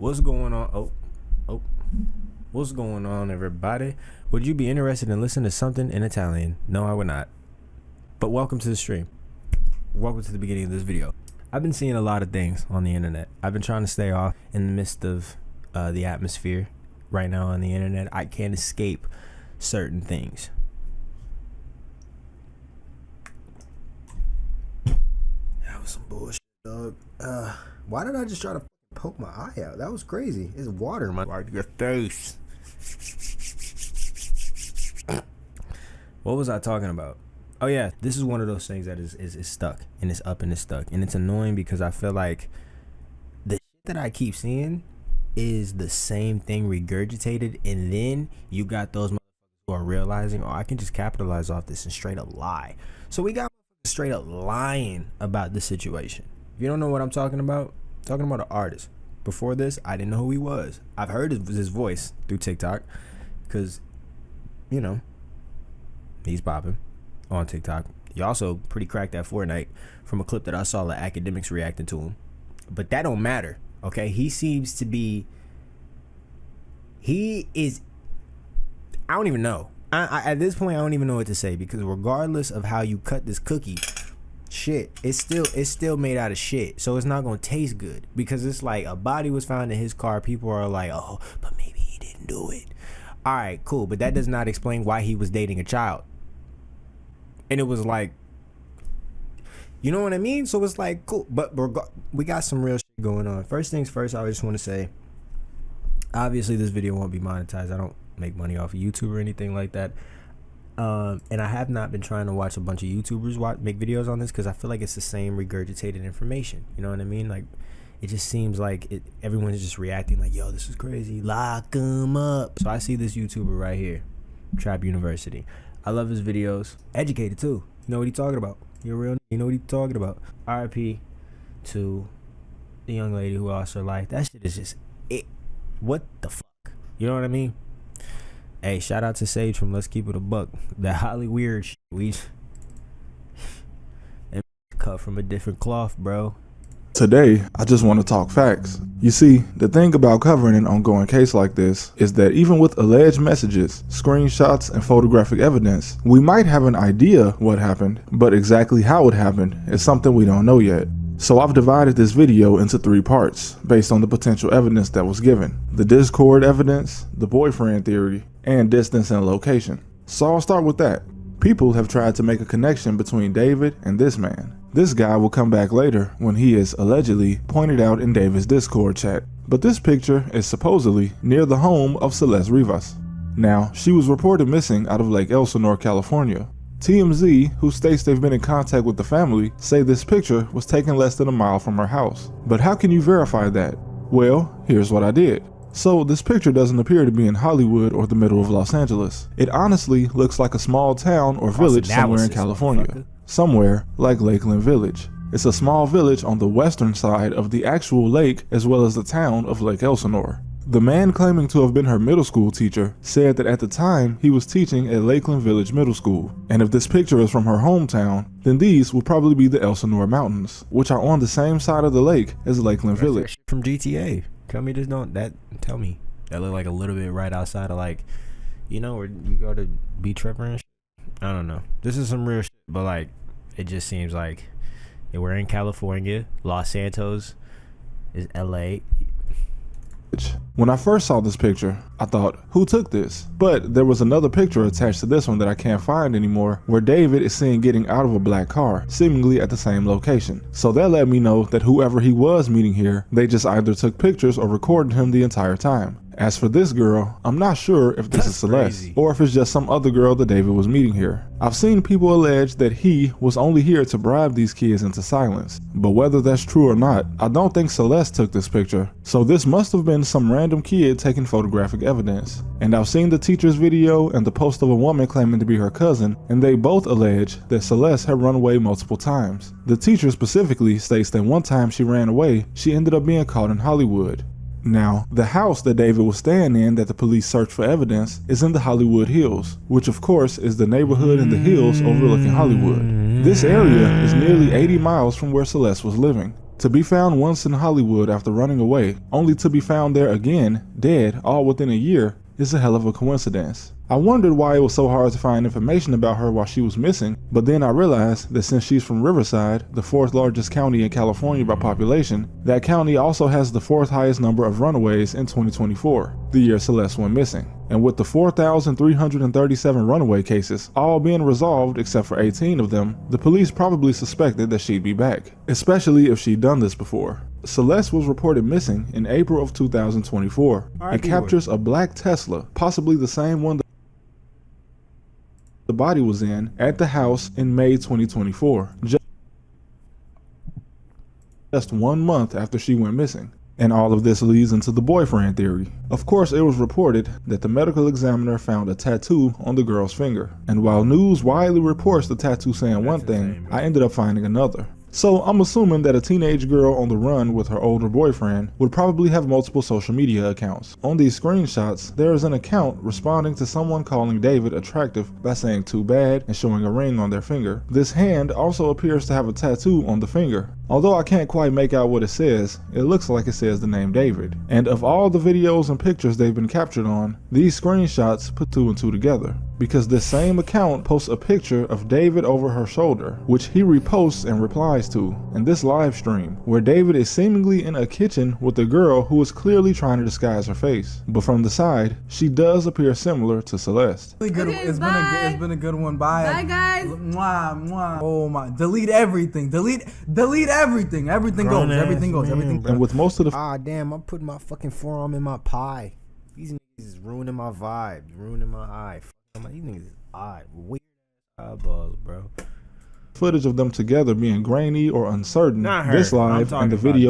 What's going on? What's going on, everybody? Would you be interested in listening to something in Italian? No, I would not. But welcome to the stream. Welcome to the beginning of this video. I've been seeing a lot of things on the internet. I've been trying to stay off in the midst of the atmosphere right now on the internet. I can't escape certain things. That was some bullshit, dog. Why did I just try to poke my eye out? That was crazy. It's water in my your face. What was I talking about? Oh yeah, this is one of those things that is stuck, and it's up and it's stuck, and it's annoying because I feel like the shit that I keep seeing is the same thing regurgitated, and then you got those motherfuckers who are realizing, oh, I can just capitalize off this and straight up lie. So we got straight up lying about the situation. If you don't know what I'm talking about an artist. Before this, I didn't know who he was. I've heard his voice through TikTok because, you know, he's popping on TikTok. He also pretty cracked at Fortnite from a clip that I saw the academics reacting to him. But that don't matter, okay? He seems to be... I don't even know. At this point, I don't even know what to say because regardless of how you cut this cookie... shit, it's still made out of shit, so it's not gonna taste good because it's like a body was found in his car. People are like, oh, but maybe he didn't do it. All right, cool, but that does not explain why he was dating a child. And it was like, you know what I mean? So it's like, cool, but we got some real shit going on. First things first, I just want to say, obviously this video won't be monetized. I don't make money off of YouTube or anything like that. And I have not been trying to watch a bunch of YouTubers make videos on this because I feel like it's the same regurgitated information. You know what I mean? Like, it just seems like everyone's just reacting like, yo, this is crazy. Lock him up. So I see this YouTuber right here, Trap University. I love his videos. Educated too. You know what he's talking about. You're real. You know what he's talking about. RIP to the young lady who lost her life. That shit is just it. What the fuck? You know what I mean? Hey, shout out to Sage from Let's Keep It a Buck. That Holly weird shit. We cut from a different cloth, bro. Today, I just want to talk facts. You see, the thing about covering an ongoing case like this is that even with alleged messages, screenshots, and photographic evidence, we might have an idea what happened, but exactly how it happened is something we don't know yet. So I've divided this video into 3 parts based on the potential evidence that was given: the Discord evidence, the boyfriend theory, and distance and location. So I'll start with that. People have tried to make a connection between David and this man. This guy will come back later when he is allegedly pointed out in David's Discord chat. But this picture is supposedly near the home of Celeste Rivas. Now, she was reported missing out of Lake Elsinore, California. TMZ, who states they've been in contact with the family, say this picture was taken less than a mile from her house. But how can you verify that? Well, here's what I did. So this picture doesn't appear to be in Hollywood or the middle of Los Angeles. It honestly looks like a small town or village somewhere in California. Somewhere like Lakeland Village. It's a small village on the western side of the actual lake as well as the town of Lake Elsinore. The man claiming to have been her middle school teacher said that at the time he was teaching at Lakeland Village Middle School. And if this picture is from her hometown, then these will probably be the Elsinore Mountains, which are on the same side of the lake as Lakeland Village. From GTA. Tell me tell me. That look like a little bit right outside of, like, you know, where you go to be tripping and shit. I don't know. This is some real shit, but like, it just seems like we're in California. Los Santos is LA. When I first saw this picture, I thought, who took this? But there was another picture attached to this one that I can't find anymore, where David is seen getting out of a black car, seemingly at the same location. So that let me know that whoever he was meeting here, they just either took pictures or recorded him the entire time. As for this girl, I'm not sure if this is Celeste or if it's just some other girl that David was meeting here. I've seen people allege that he was only here to bribe these kids into silence, but whether that's true or not, I don't think Celeste took this picture. So this must have been some random kid taking photographic evidence. And I've seen the teacher's video and the post of a woman claiming to be her cousin, and they both allege that Celeste had run away multiple times. The teacher specifically states that one time she ran away, she ended up being caught in Hollywood. Now, the house that David was staying in that the police searched for evidence is in the Hollywood Hills, which of course is the neighborhood in the hills overlooking Hollywood. This area is nearly 80 miles from where Celeste was living. To be found once in Hollywood after running away, only to be found there again, dead, all within a year, is a hell of a coincidence. I wondered why it was so hard to find information about her while she was missing, but then I realized that since she's from Riverside, the 4th largest county in California by population, that county also has the 4th highest number of runaways in 2024, the year Celeste went missing. And with the 4,337 runaway cases all being resolved except for 18 of them, the police probably suspected that she'd be back, especially if she'd done this before. Celeste was reported missing in April of 2024 and captures a black Tesla, possibly the same one the body was in, at the house in May 2024, just 1 month after she went missing. And all of this leads into the boyfriend theory. Of course, it was reported that the medical examiner found a tattoo on the girl's finger. And while news widely reports the tattoo saying one thing, I ended up finding another. So I'm assuming that a teenage girl on the run with her older boyfriend would probably have multiple social media accounts. On these screenshots, there is an account responding to someone calling David attractive by saying too bad and showing a ring on their finger. This hand also appears to have a tattoo on the finger. Although I can't quite make out what it says, it looks like it says the name David. And of all the videos and pictures they've been captured on, these screenshots put 2 and 2 together. Because this same account posts a picture of David over her shoulder, which he reposts and replies to in this live stream, where David is seemingly in a kitchen with a girl who is clearly trying to disguise her face. But from the side, she does appear similar to Celeste. It's been a good one. Bye guys. Mwah, mwah. Oh my, delete everything. Delete everything. Everything goes. And with most of the damn, I'm putting my fucking forearm in my pie. These niggas is ruining my vibe, ruining my eye. These niggas is odd, weird eyeballs, bro. Footage of them together being grainy or uncertain, this live and the video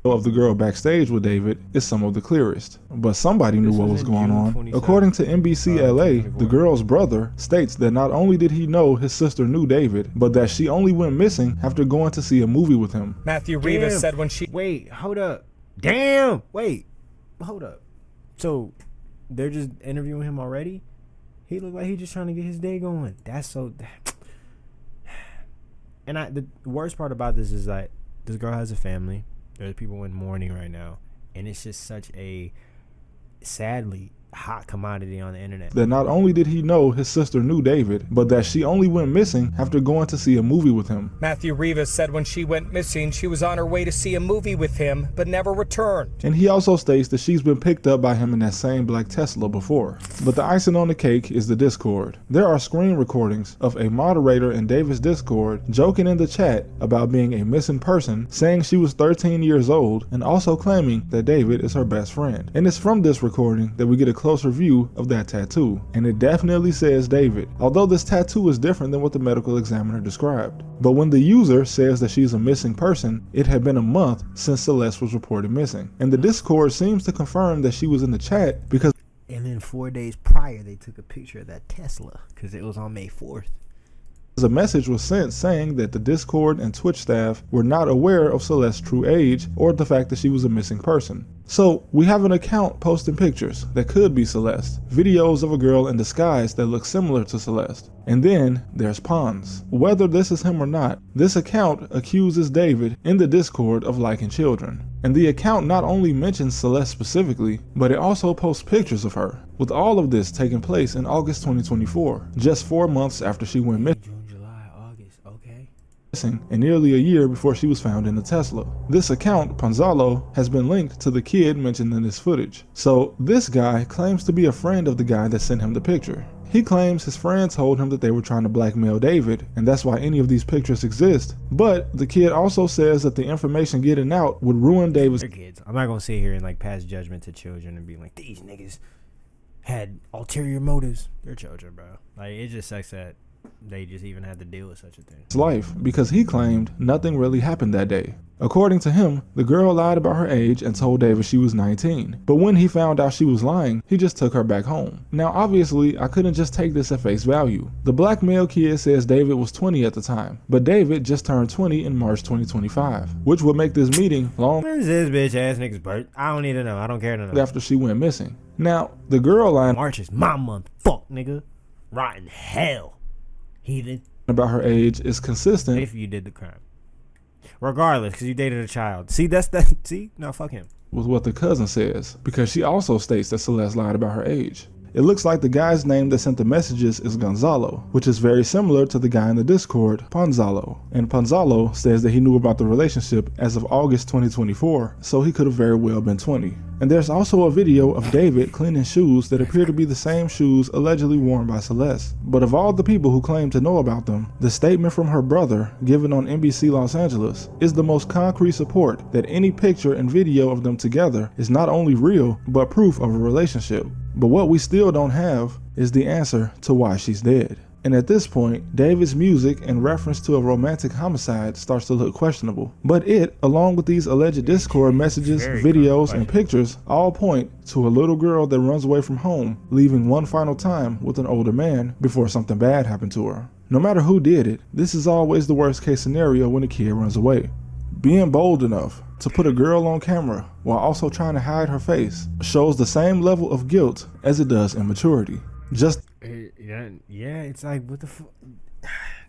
of the girl backstage with David is some of the clearest. But somebody knew what was going on. According to NBC LA, the girl's brother states that not only did he know his sister knew David, but that she only went missing after going to see a movie with him. Matthew Rivas said when she... Wait, hold up. Damn! Wait, hold up. So... they're just interviewing him already? He looked like he's just trying to get his day going. That's so... And the worst part about this is that this girl has a family. There's people in mourning right now. And it's just such a, sadly, hot commodity on the internet. That not only did he know his sister knew David, but that she only went missing after going to see a movie with him. Matthew Rivas said when she went missing, she was on her way to see a movie with him, but never returned. And he also states that she's been picked up by him in that same black Tesla before. But the icing on the cake is the Discord. There are screen recordings of a moderator in David's Discord joking in the chat about being a missing person, saying she was 13 years old, and also claiming that David is her best friend. And it's from this recording that we get a closer view of that tattoo, and it definitely says David, although this tattoo is different than what the medical examiner described. But when the user says that she's a missing person, it had been a month since Celeste was reported missing, and the Discord seems to confirm that she was in the chat because and then 4 days prior they took a picture of that Tesla because it was on May 4th. A message was sent saying that the Discord and Twitch staff were not aware of Celeste's true age or the fact that she was a missing person. So we have an account posting pictures that could be Celeste, videos of a girl in disguise that looks similar to Celeste. And then there's Pons. Whether this is him or not, this account accuses David in the Discord of liking children. And the account not only mentions Celeste specifically, but it also posts pictures of her. With all of this taking place in August 2024, just 4 months after she went missing. And nearly a year before she was found in the Tesla. This account, Ponzalo, has been linked to the kid mentioned in this footage. So this guy claims to be a friend of the guy that sent him the picture. He claims his friend told him that they were trying to blackmail David, and that's why any of these pictures exist. But the kid also says that the information getting out would ruin David's kids. I'm not gonna sit here and like pass judgment to children and be like, these niggas had ulterior motives. They're children, bro. Like, it just sucks that they just even had to deal with such a thing. Life, because he claimed nothing really happened that day. According to him, the girl lied about her age and told David she was 19. But when he found out she was lying, he just took her back home. Now obviously, I couldn't just take this at face value. The black male kid says David was 20 at the time, but David just turned 20 in March 2025, which would make this meeting long When's this bitch ass nigga's birth? I don't need to know. I don't care to know. After she went missing. Now, the girl lying March is my month. Fuck, nigga. Rotten hell. Heathen. About her age is consistent if you did the crime. Regardless, because you dated a child. See, that's that. See, no, fuck him. Was what the cousin says, because she also states that Celeste lied about her age. It looks like the guy's name that sent the messages is Gonzalo, which is very similar to the guy in the Discord, Ponzalo. And Ponzalo says that he knew about the relationship as of August 2024, so he could have very well been 20. And there's also a video of David cleaning shoes that appear to be the same shoes allegedly worn by Celeste. But of all the people who claim to know about them, the statement from her brother, given on NBC Los Angeles, is the most concrete support that any picture and video of them together is not only real, but proof of a relationship. But what we still don't have is the answer to why she's dead. And at this point, David's music and reference to a romantic homicide starts to look questionable. But it, along with these alleged Discord messages, videos, and pictures, all point to a little girl that runs away from home, leaving one final time with an older man before something bad happened to her. No matter who did it, this is always the worst case scenario when a kid runs away. Being bold enough to put a girl on camera while also trying to hide her face shows the same level of guilt as it does immaturity. Yeah, it's like, what the fuck?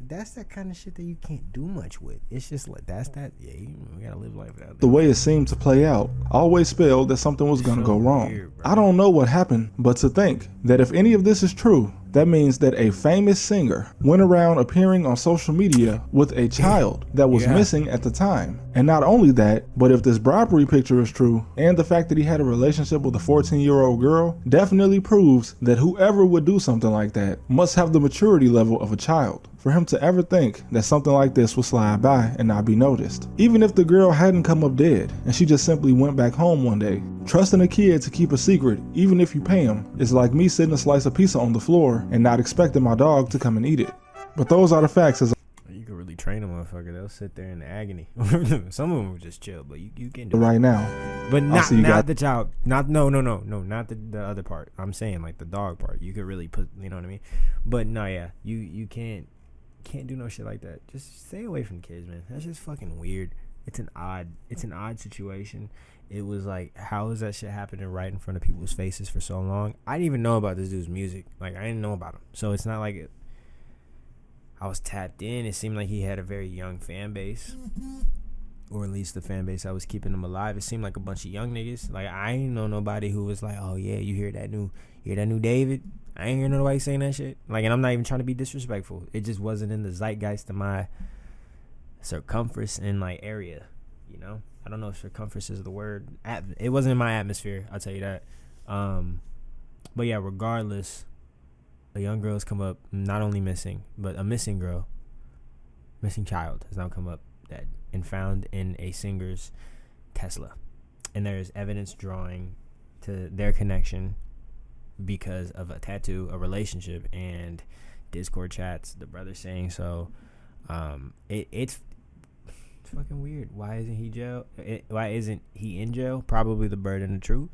That's that kind of shit that you can't do much with. It's just like, you gotta live life without that. The way it seemed to play out always spelled that something was gonna go wrong. Weird, I don't know what happened, but to think that if any of this is true, that means that a famous singer went around appearing on social media with a child that was missing at the time. And not only that, but if this bribery picture is true, and the fact that he had a relationship with a 14-year-old girl, definitely proves that whoever would do something like that must have the maturity level of a child for him to ever think that something like this will slide by and not be noticed. Even if the girl hadn't come up dead and she just simply went back home one day, trusting a kid to keep a secret, even if you pay him, is like me sitting a slice of pizza on the floor and not expecting my dog to come and eat it. But those are the facts. You could really train a motherfucker. They'll sit there in agony. Some of them will just chill, but you can do right it. now. But not the child. Not the other part. I'm saying like the dog part. You could really put, you know what I mean? But no, yeah, you can't do no shit like that. Just stay away from kids, man. That's just fucking weird. It's an odd situation. It was like, how is that shit happening right in front of people's faces for so long? I didn't even know about this dude's music. Like, I didn't know about him. So it's not like I was tapped in. It seemed like he had a very young fan base. Or at least the fan base that was keeping him alive. It seemed like a bunch of young niggas. Like, I ain't know nobody who was like, oh yeah, you hear that new David? I ain't hear nobody saying that shit. Like, and I'm not even trying to be disrespectful. It just wasn't in the zeitgeist of my circumference and like area, you know? I don't know if circumference is the word. It wasn't in my atmosphere, I'll tell you that. But yeah, regardless, a young girl has come up, not only missing, but a missing child has now come up dead and found in a singer's Tesla. And there's evidence drawing to their connection because of a tattoo, a relationship, and Discord chats, the brother saying so. It's fucking weird. Why isn't he in jail? Probably the burden of truth.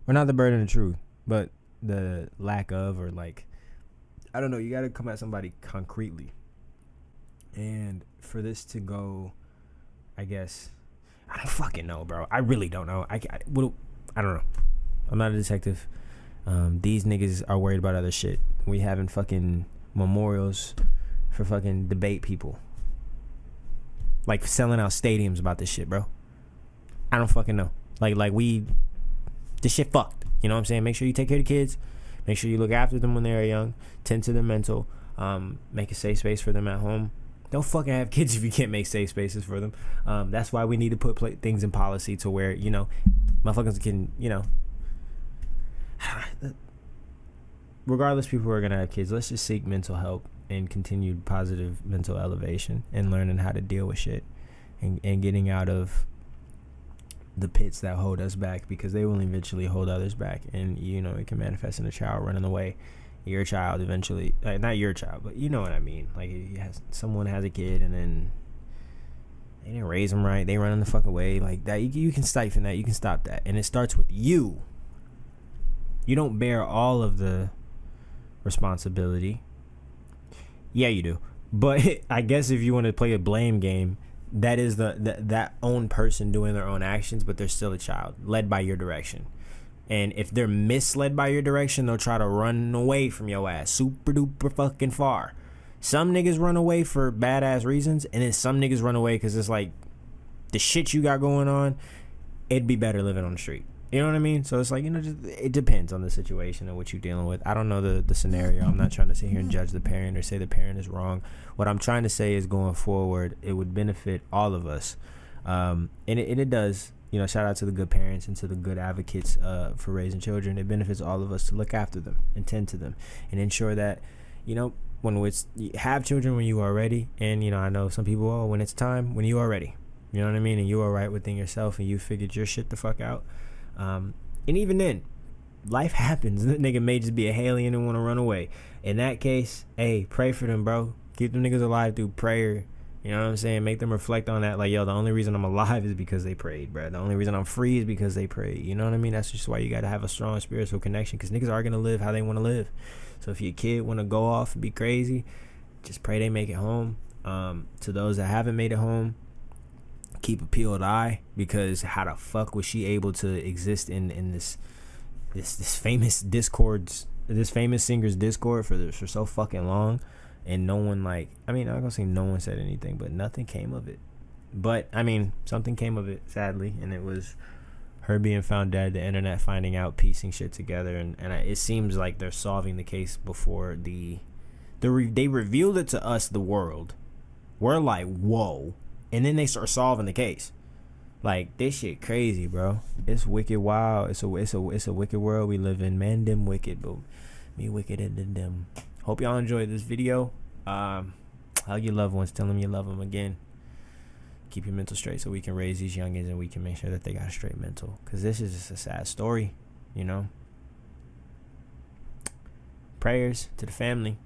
Or not the burden of truth, but the lack of, or like, I don't know, you gotta come at somebody concretely. And for this to go, I guess, I don't fucking know, bro. I really don't know. I don't know. I'm not a detective. These niggas are worried about other shit. We having fucking memorials for fucking debate people. Like selling out stadiums about this shit, bro. I don't fucking know. Like this shit fucked. You know what I'm saying? Make sure you take care of the kids. Make sure you look after them when they are young. Tend to their mental. Make a safe space for them at home. Don't fucking have kids if you can't make safe spaces for them. That's why we need to put things in policy to where, you know, motherfuckers can, you know, regardless, people are gonna have kids. Let's just seek mental help and continued positive mental elevation and learning how to deal with shit and getting out of the pits that hold us back, because they will eventually hold others back. And, you know, it can manifest in a child running away. Your child eventually, like, not your child, but you know what I mean. Like, someone has a kid and then they didn't raise them right. They running the fuck away. Like that, you can stifle that. You can stop that. And it starts with you. You don't bear all of the responsibility. Yeah, you do. But I guess if you want to play a blame game, that is that own person doing their own actions, but they're still a child, led by your direction. And if they're misled by your direction, they'll try to run away from your ass super duper fucking far. Some niggas run away for badass reasons, and then some niggas run away because it's like, the shit you got going on, it'd be better living on the street. You know what I mean? So it's like, just, it depends on the situation and what you're dealing with. I don't know the scenario. I'm not trying to sit here and judge the parent or say the parent is wrong. What I'm trying to say is, going forward, it would benefit all of us. And it does. Shout out to the good parents and to the good advocates for raising children. It benefits all of us to look after them and tend to them and ensure that, when you have children when you are ready. And, I know some people, when it's time, when you are ready. You know what I mean? And you are right within yourself and you figured your shit the fuck out. And even then, life happens. The nigga may just be a alien and want to run away. In that case, hey, pray for them, bro. Keep them niggas alive through prayer. You know what I'm saying? Make them reflect on that. Like, yo, the only reason I'm alive is because they prayed, bro. The only reason I'm free is because they prayed. You know what I mean? That's just why you got to have a strong spiritual connection, because niggas are going to live how they want to live. So if your kid want to go off and be crazy, just pray they make it home. To those that haven't made it home, keep a peeled eye, because how the fuck was she able to exist in this famous singer's Discord for so fucking long, and no one, like, I'm not gonna say no one said anything, but nothing came of it. But something came of it, sadly, and it was her being found dead, the internet finding out, piecing shit together, and it seems like they're solving the case before they revealed it to us, the world. We're like, whoa. And then they start solving the case. Like, this shit crazy, bro. It's wicked wild. It's a wicked world we live in. Man, them wicked, but me wicked than them. Hope y'all enjoyed this video. Hug your loved ones. Tell them you love them again. Keep your mental straight so we can raise these youngins and we can make sure that they got a straight mental. Because this is just a sad story, Prayers to the family.